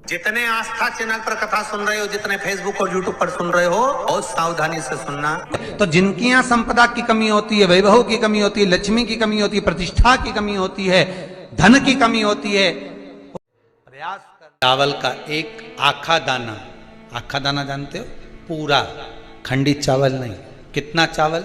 जितने आस्था चैनल पर कथा सुन रहे हो, जितने फेसबुक और यूट्यूब पर सुन रहे हो, बहुत सावधानी से सुनना। तो जिनकी यहाँ संपदा की कमी होती है, वैभव की कमी होती है, लक्ष्मी की कमी होती है, प्रतिष्ठा की कमी होती है, धन की कमी होती है, प्रयास कर। चावल का एक आखा दाना जानते हो? पूरा खंडित चावल नहीं। कितना चावल?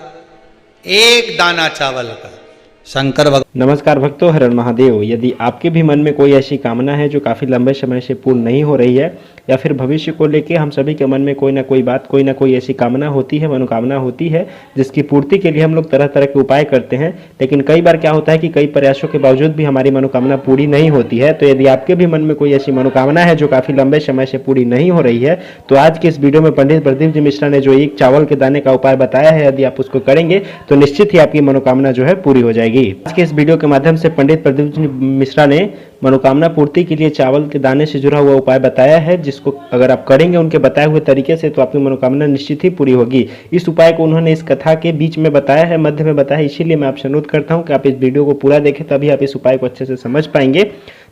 एक दाना चावल का। शंकर भगवान। नमस्कार भक्तों, हर हर महादेव। यदि आपके भी मन में कोई ऐसी कामना है जो काफ़ी लंबे समय से पूर्ण नहीं हो रही है, या फिर भविष्य को लेके हम सभी के मन में कोई ना कोई बात, कोई ना कोई ऐसी कामना होती है, मनोकामना होती है, जिसकी पूर्ति के लिए हम लोग तरह तरह के उपाय करते हैं, लेकिन कई बार क्या होता है कि कई प्रयासों के बावजूद भी हमारी मनोकामना पूरी नहीं होती है। तो यदि आपके भी मन में कोई ऐसी मनोकामना है जो काफ़ी लंबे समय से पूरी नहीं हो रही है, तो आज के इस वीडियो में पंडित प्रदीप जी मिश्रा ने जो एक चावल के दाने का उपाय बताया है, यदि आप उसको करेंगे तो निश्चित ही आपकी मनोकामना जो है पूरी हो जाएगी। आज के इस वीडियो के माध्यम से पंडित प्रदीप जी मिश्रा ने मनोकामना पूर्ति के लिए चावल के दाने से जुड़ा हुआ उपाय बताया है, जिसको अगर आप करेंगे उनके बताए हुए तरीके से तो आपकी मनोकामना निश्चित ही पूरी होगी। इस उपाय को उन्होंने इस कथा के बीच में बताया है, मध्य में बताया है, इसीलिए मैं आपसे अनुरोध करता हूं कि आप इस वीडियो को पूरा देखें, तभी आप इस उपाय को अच्छे से समझ पाएंगे,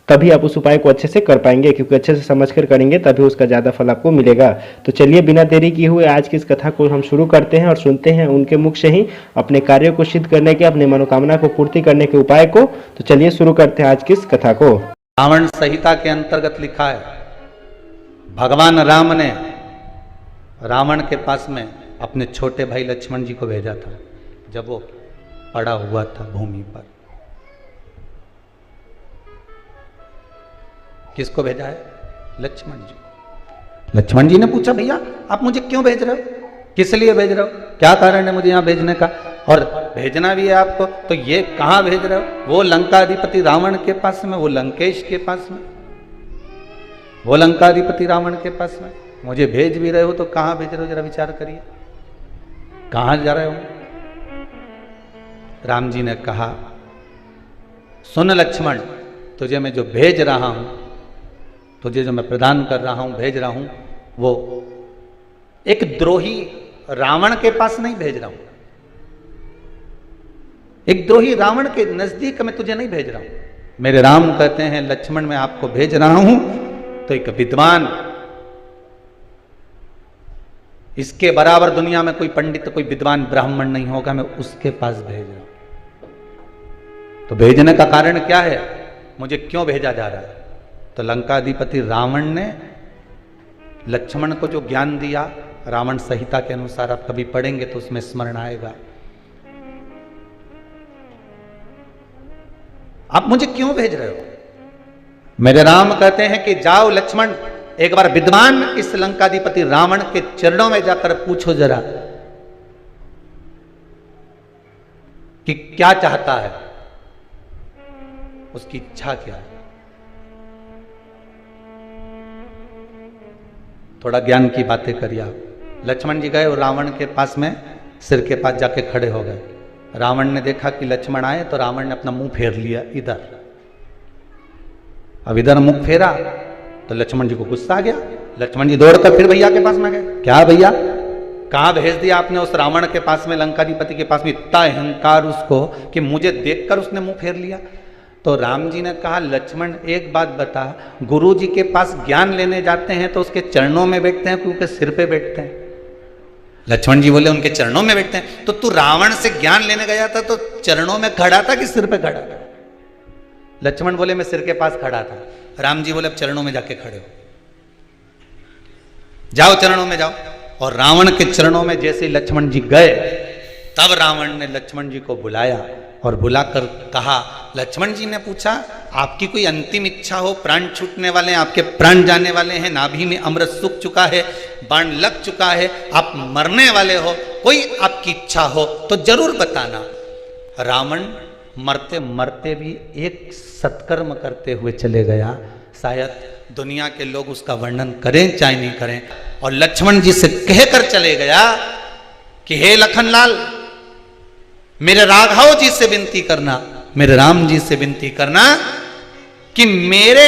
तभी आप उस उपाय को अच्छे से कर पाएंगे, क्योंकि अच्छे से समझकर करेंगे तभी उसका ज़्यादा फल आपको मिलेगा। तो चलिए बिना देरी किए हुए आज की इस कथा को हम शुरू करते हैं और सुनते हैं उनके मुख से ही अपने कार्यों को सिद्ध करने के, अपने मनोकामना को पूर्ति करने के उपाय को। तो चलिए शुरू करते हैं आज की इस कथा को। रावण संहिता के अंतर्गत लिखा है, भगवान राम ने रावण के पास में अपने छोटे भाई लक्ष्मण जी को भेजा था जब वो पड़ा हुआ था भूमि पर। किसको भेजा है? लक्ष्मण जी को। लक्ष्मण जी ने पूछा, भैया आप मुझे क्यों भेज रहे हो, किस लिए भेज रहे हो, क्या कारण है मुझे यहाँ भेजने का, और भेजना भी है आपको तो ये कहाँ भेज रहे हो? वो लंकाधिपति रावण के पास में, वो लंकेश के पास में, वो लंकाधिपति रावण के पास में मुझे भेज भी रहे हो तो कहाँ भेज रहे हो? जरा विचार करिए, कहाँ जा रहे हो? राम जी ने कहा, सुन लक्ष्मण, तुझे मैं जो भेज रहा हूं, तुझे जो मैं प्रदान कर रहा हूं, भेज रहा हूं, वो एक द्रोही रावण के पास नहीं भेज रहा हूं, एक द्रोही रावण के नजदीक मैं तुझे नहीं भेज रहा हूं। मेरे राम कहते हैं, लक्ष्मण मैं आपको भेज रहा हूं तो एक विद्वान, इसके बराबर दुनिया में कोई पंडित, कोई विद्वान ब्राह्मण नहीं होगा, मैं उसके पास भेज रहा हूं। तो भेजने का कारण क्या है, मुझे क्यों भेजा जा रहा है? तो लंकाधिपति रावण ने लक्ष्मण को जो ज्ञान दिया, रावण संहिता के अनुसार आप कभी पढ़ेंगे तो उसमें स्मरण आएगा। आप मुझे क्यों भेज रहे हो? मेरे राम कहते हैं कि जाओ लक्ष्मण, एक बार विद्वान इस लंकाधिपति रावण के चरणों में जाकर पूछो जरा कि क्या चाहता है, उसकी इच्छा क्या है। थोड़ा ज्ञान की बातें करिए आप। लक्ष्मण जी गए और रावण के पास में सिर के पास जाके खड़े हो गए। रावण ने देखा कि लक्ष्मण आए तो रावण ने अपना मुंह फेर लिया इधर। अब इधर मुंह फेरा तो लक्ष्मण जी को गुस्सा आ गया। लक्ष्मण जी दौड़कर फिर भैया के पास में गए, क्या भैया कहाँ भेज दिया आपने उस रावण के पास में, लंकाधिपति के पास में? इतना अहंकार उसको कि मुझे देखकर उसने मुंह फेर लिया। तो राम जी ने कहा, लक्ष्मण एक बात बता, गुरु जी के पास ज्ञान लेने जाते हैं तो उसके चरणों में बैठते हैं क्योंकि सिर पे बैठते हैं? लक्ष्मण जी बोले, उनके चरणों में बैठते हैं। तो तू रावण से ज्ञान लेने गया था तो चरणों में खड़ा था कि सिर पे खड़ा था? लक्ष्मण बोले, मैं सिर के पास खड़ा था। राम जी बोले, अब चरणों में जाके खड़े हो, जाओ चरणों में जाओ। और रावण के चरणों में जैसे लक्ष्मण जी गए, तब रावण ने लक्ष्मण जी को बुलाया और बुलाकर कहा, लक्ष्मण जी ने पूछा, आपकी कोई अंतिम इच्छा हो, प्राण छूटने वाले हैं, आपके प्राण जाने वाले हैं, नाभि में अमृत सूख चुका है, बाण लग चुका है, आप मरने वाले हो, कोई आपकी इच्छा हो तो जरूर बताना। रावण मरते मरते भी एक सत्कर्म करते हुए चले गया। शायद दुनिया के लोग उसका वर्णन करें चाहे नहीं करें। और लक्ष्मण जी से कहकर चले गया कि हे लखनलाल, मेरे राघव जी से विनती करना, मेरे राम जी से विनती करना कि मेरे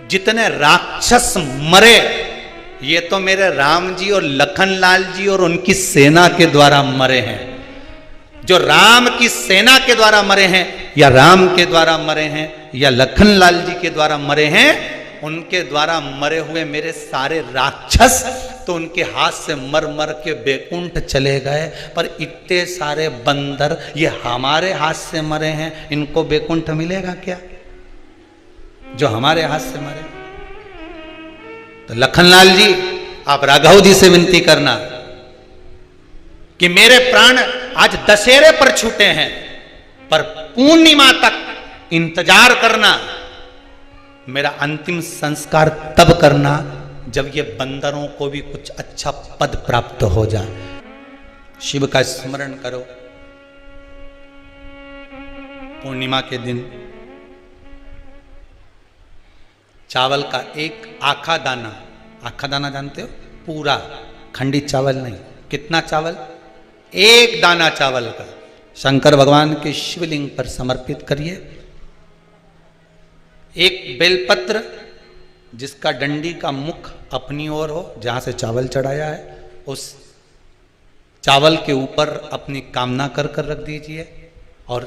जितने राक्षस मरे, ये तो मेरे राम जी और लखनलाल जी और उनकी सेना के द्वारा मरे हैं। जो राम की सेना के द्वारा मरे हैं, या राम के द्वारा मरे हैं, या लखनलाल जी के द्वारा मरे हैं, उनके द्वारा मरे हुए मेरे सारे राक्षस तो उनके हाथ से मर मर के बैकुंठ चले गए, पर इतने सारे बंदर ये हमारे हाथ से मरे हैं, इनको बैकुंठ मिलेगा क्या जो हमारे हाथ से मरे? तो लखनलाल जी आप राघव जी से विनती करना कि मेरे प्राण आज दशहरे पर छूटे हैं, पर पूर्णिमा तक इंतजार करना, मेरा अंतिम संस्कार तब करना जब ये बंदरों को भी कुछ अच्छा पद प्राप्त हो जाए। शिव का स्मरण करो। पूर्णिमा के दिन चावल का एक आखा दाना जानते हो? पूरा खंडित चावल नहीं। कितना चावल? एक दाना चावल का शंकर भगवान के शिवलिंग पर समर्पित करिए। एक बेलपत्र जिसका डंडी का मुख अपनी ओर हो, जहां से चावल चढ़ाया है, उस चावल के ऊपर अपनी कामना कर कर रख दीजिए और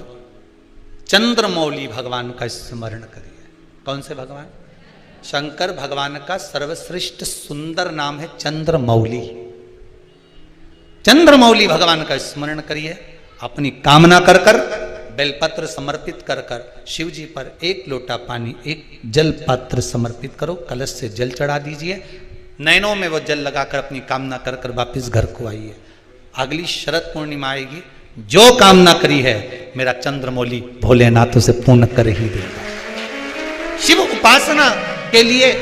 चंद्रमौली भगवान का स्मरण करिए। कौन से भगवान? शंकर भगवान का सर्वश्रेष्ठ सुंदर नाम है चंद्रमौली। चंद्रमौली भगवान का स्मरण करिए, अपनी कामना कर कर बेलपत्र समर्पित कर कर शिव जी पर एक लोटा पानी, एक जल पात्र समर्पित करो, कलश से जल चढ़ा दीजिए, नैनों में वो जल लगाकर अपनी कामना कर कर वापिस घर को आइए। अगली शरद पूर्णिमा आएगी, जो कामना करी है मेरा चंद्रमौली भोलेनाथ उसे पूर्ण कर ही देगा। शिव उपासना के लिए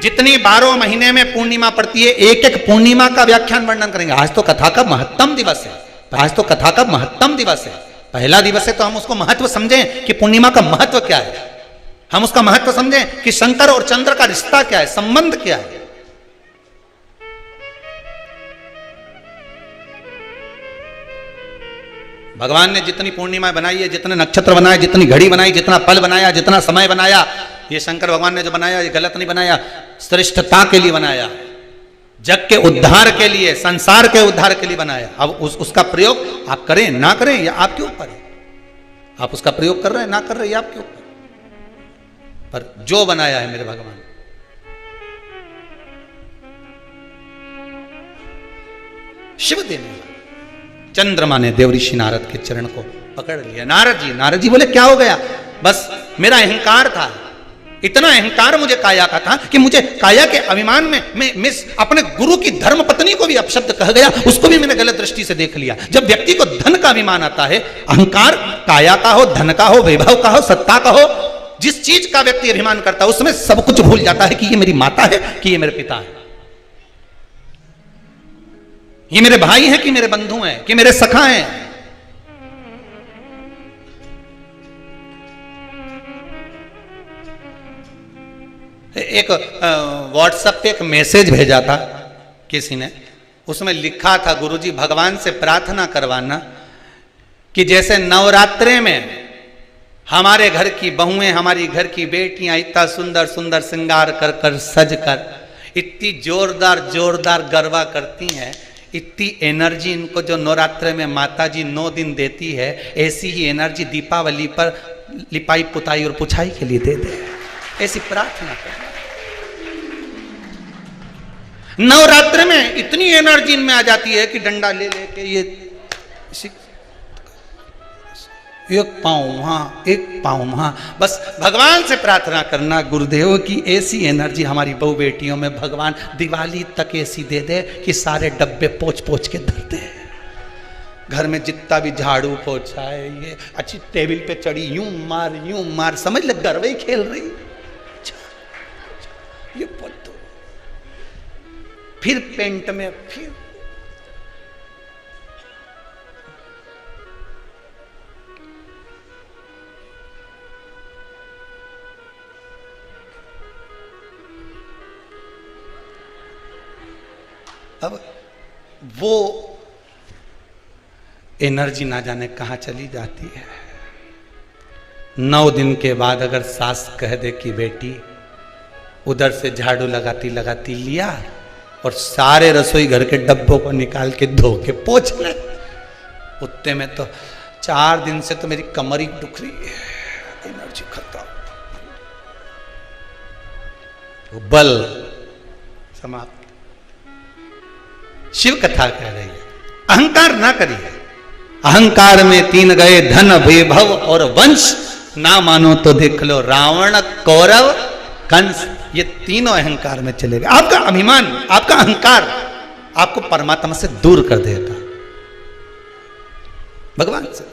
जितनी 12 महीने में पूर्णिमा पड़ती है, एक एक पूर्णिमा का व्याख्यान वर्णन करेंगे। आज तो कथा का महत्तम दिवस है, आज तो कथा का महत्तम दिवस है, पहला दिवस है, तो हम उसको महत्व समझें कि पूर्णिमा का महत्व क्या है, हम उसका महत्व समझें कि शंकर और चंद्र का रिश्ता क्या है, संबंध क्या है। भगवान ने जितनी पूर्णिमा बनाई है, जितने नक्षत्र बनाए, जितनी घड़ी बनाई, जितना पल बनाया, जितना समय बनाया, ये शंकर भगवान ने जो बनाया ये गलत नहीं बनाया, श्रेष्ठता के लिए बनाया, जग के उद्धार के लिए, संसार के उद्धार के लिए बनाया। अब उसका प्रयोग आप करें ना करें या आपके ऊपर है। आप उसका प्रयोग कर रहे हैं ना कर रहे हैं आपके ऊपर, पर जो बनाया है मेरे भगवान, शिव देने वाला। चंद्रमा ने देवऋषि नारद के चरण को पकड़ लिया। नारद जी बोले क्या हो गया? बस मेरा अहंकार था, इतना अहंकार मुझे काया का था कि मुझे काया के अभिमान में मैं अपने गुरु की धर्म पत्नी को भी अपशब्द कह गया, उसको भी मैंने गलत दृष्टि से देख लिया। जब व्यक्ति को धन का अभिमान आता है, अहंकार काया का हो, धन का हो, वैभव का हो, सत्ता का हो, जिस चीज का व्यक्ति अभिमान करता है उसमें सब कुछ भूल जाता है कि ये मेरी माता है, कि ये मेरे पिता है, ये मेरे भाई हैं, कि मेरे बंधु हैं, कि मेरे सखा हैं। एक व्हाट्सएप पे एक मैसेज भेजा था किसी ने, उसमें लिखा था गुरुजी भगवान से प्रार्थना करवाना कि जैसे नवरात्रे में हमारे घर की बहुएं, हमारी घर की बेटियां इतना सुंदर सुंदर श्रृंगार कर कर सज कर इतनी जोरदार जोरदार गरबा करती हैं, इतनी एनर्जी इनको जो नवरात्रे में माता जी 9 दिन देती है, ऐसी ही एनर्जी दीपावली पर लिपाई पुताई और पुछाई के लिए दे दे, ऐसी प्रार्थना करना। नवरात्र में इतनी एनर्जी इनमें आ जाती है कि डंडा ले लेके ये एक पाँव वहाँ, एक पाँव वहाँ, बस भगवान से प्रार्थना करना गुरुदेव की ऐसी एनर्जी हमारी बहू बेटियों में भगवान दिवाली तक ऐसी दे दे कि सारे डब्बे पोंछ पोंछ के धर दे। घर में जितना भी झाड़ू पोछा है, ये अच्छी टेबल पे चढ़ी यूं मार, समझ ले गरबा ही खेल रही, ये पोत दो, फिर पेंट में, फिर अब वो एनर्जी ना जाने कहाँ चली जाती है। 9 दिन के बाद अगर सास कह दे कि बेटी उधर से झाड़ू लगाती लगाती लिया और सारे रसोई घर के डब्बों को निकाल के धो के पोंछ ले, उतने में तो 4 दिन से तो मेरी कमर ही दुख रही है, एनर्जी खत्म। वो बल समाप्त। शिव कथा कह रही है अहंकार ना करिए। अहंकार में तीन गए धन वैभव और वंश, ना मानो तो देख लो रावण कौरव कंस, ये तीनों अहंकार में चले गए। आपका अभिमान, आपका अहंकार आपको परमात्मा से दूर कर देगा, भगवान से।